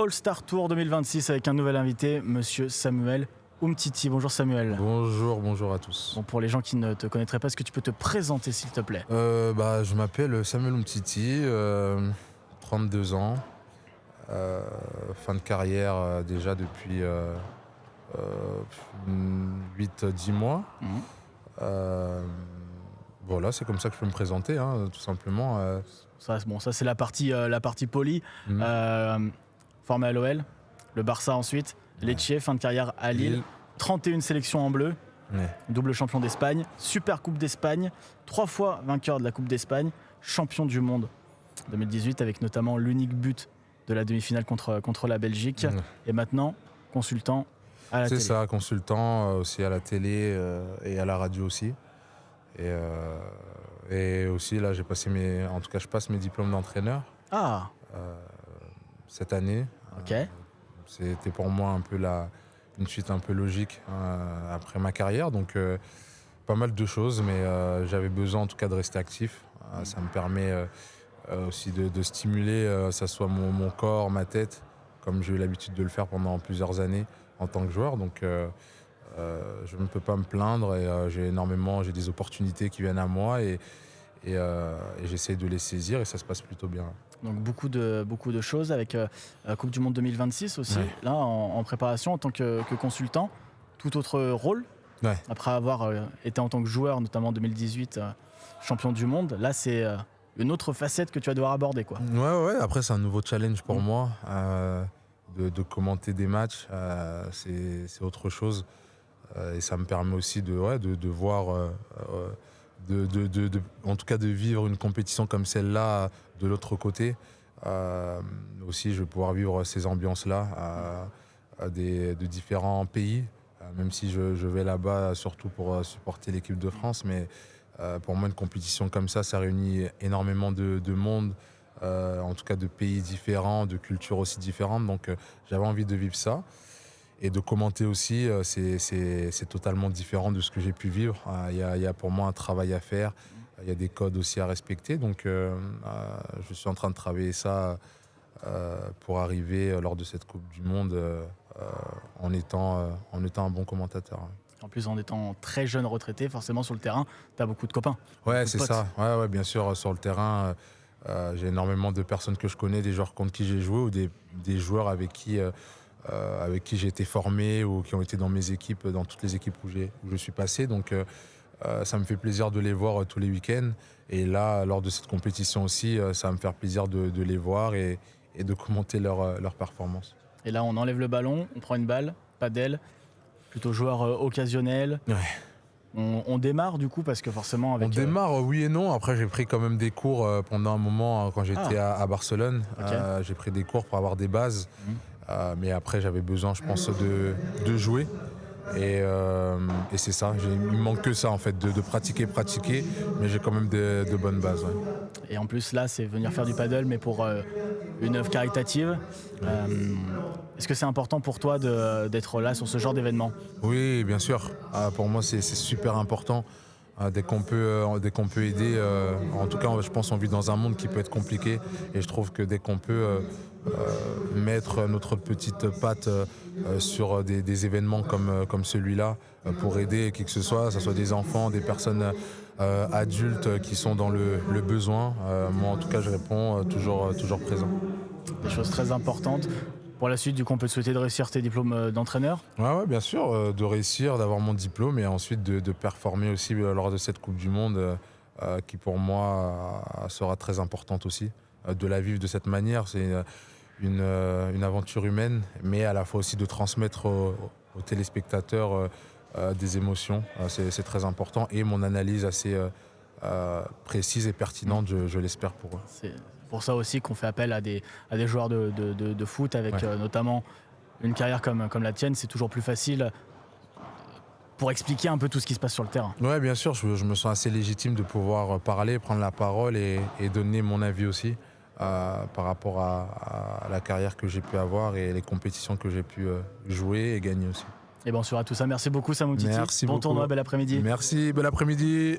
All-Star Tour 2026 avec un nouvel invité, monsieur Samuel Umtiti. Bonjour Samuel. Bonjour à tous. Bon, pour les gens qui ne te connaîtraient pas, est-ce que tu peux te présenter s'il te plaît? Je m'appelle Samuel Umtiti, 32 ans, fin de carrière déjà depuis 8-10 mois. Voilà, c'est comme ça que je peux me présenter, hein, tout simplement. Ça c'est la partie polie. Mhm. Formé à l'OL, le Barça ensuite, Lecce, fin de carrière à Lille. 31 sélections en bleu, Ouais. double champion d'Espagne, Super Coupe d'Espagne, 3 fois vainqueur de la Coupe d'Espagne, champion du monde 2018 avec notamment l'unique but de la demi-finale contre la Belgique. Ouais. Et maintenant, consultant à la C'est télé. ça, consultant aussi à la télé et à la radio aussi. Et aussi là, je passe mes diplômes d'entraîneur Ah, cette année. ok. C'était pour moi un peu une suite un peu logique après ma carrière. Donc pas mal de choses, mais j'avais besoin en tout cas de rester actif. Ça me permet aussi de stimuler, que ce soit mon corps, ma tête, comme j'ai eu l'habitude de le faire pendant plusieurs années en tant que joueur. Donc je ne peux pas me plaindre et j'ai des opportunités qui viennent à moi et j'essaie de les saisir et ça se passe plutôt bien. Donc beaucoup de choses avec la Coupe du Monde 2026 aussi, Ouais. là en préparation en tant que consultant. Tout autre rôle, Ouais. après avoir été en tant que joueur, notamment en 2018, champion du monde. Là, c'est une autre facette que tu vas devoir aborder, quoi. Ouais. Après, c'est un nouveau challenge pour moi. De commenter des matchs, c'est autre chose. Et ça me permet aussi de voir, en tout cas de vivre une compétition comme celle-là de l'autre côté. Aussi, je vais pouvoir vivre ces ambiances-là de différents pays, même si je vais là-bas surtout pour supporter l'équipe de France. Mais pour moi, une compétition comme ça réunit énormément de monde, en tout cas de pays différents, de cultures aussi différentes. Donc j'avais envie de vivre ça. Et de commenter aussi, c'est totalement différent de ce que j'ai pu vivre. Il y a pour moi un travail à faire, il y a des codes aussi à respecter. Donc je suis en train de travailler ça pour arriver lors de cette Coupe du Monde en étant un bon commentateur. En plus, en étant très jeune retraité, forcément sur le terrain, tu as beaucoup de copains. Ouais, beaucoup de c'est potes. ça. Ouais, bien sûr, sur le terrain, j'ai énormément de personnes que je connais, des joueurs contre qui j'ai joué ou des joueurs avec qui j'ai été formé ou qui ont été dans mes équipes, dans toutes les équipes où je suis passé. Donc ça me fait plaisir de les voir tous les week-ends. Et là, lors de cette compétition aussi, ça va me faire plaisir de les voir et de commenter leur performance. Et là, on enlève le ballon, on prend une balle, pas d'aile, plutôt joueur occasionnel. Ouais. On démarre du coup parce que forcément avec... On démarre, oui et non. Après, j'ai pris quand même des cours pendant un moment quand j'étais à Barcelone. Ok. J'ai pris des cours pour avoir des bases. Mais après, j'avais besoin, je pense, de jouer. Et c'est ça. Il me manque que ça, en fait, de pratiquer. Mais j'ai quand même de bonnes bases. Ouais. Et en plus, là, c'est venir faire du paddle, mais pour une œuvre caritative. Est-ce que c'est important pour toi d'être là sur ce genre d'événement? Oui, bien sûr. Pour moi, c'est super important. Dès qu'on peut aider, en tout cas, je pense qu'on vit dans un monde qui peut être compliqué. Et je trouve que dès qu'on peut mettre notre petite patte sur des événements comme celui-là, pour aider qui que ce soit des enfants, des personnes adultes qui sont dans le besoin, moi en tout cas je réponds toujours présent. Des choses très importantes. Pour la suite, du coup, on peut te souhaiter de réussir tes diplômes d'entraîneur. Ouais, bien sûr, de réussir, d'avoir mon diplôme et ensuite de performer aussi lors de cette Coupe du Monde qui pour moi sera très importante aussi. De la vivre de cette manière, c'est une aventure humaine, mais à la fois aussi de transmettre aux téléspectateurs des émotions. C'est très important et mon analyse assez précise et pertinente, je l'espère pour eux. C'est pour ça aussi qu'on fait appel à des joueurs de foot avec Ouais. notamment une carrière comme la tienne. C'est toujours plus facile pour expliquer un peu tout ce qui se passe sur le terrain. Ouais, bien sûr, je me sens assez légitime de pouvoir parler, prendre la parole et donner mon avis aussi par rapport à la carrière que j'ai pu avoir et les compétitions que j'ai pu jouer et gagner aussi. Et bien, on sera tout ça. Merci beaucoup, Samuel Umtiti. Merci Bon beaucoup. tournoi, bel après-midi. Merci, bel après-midi.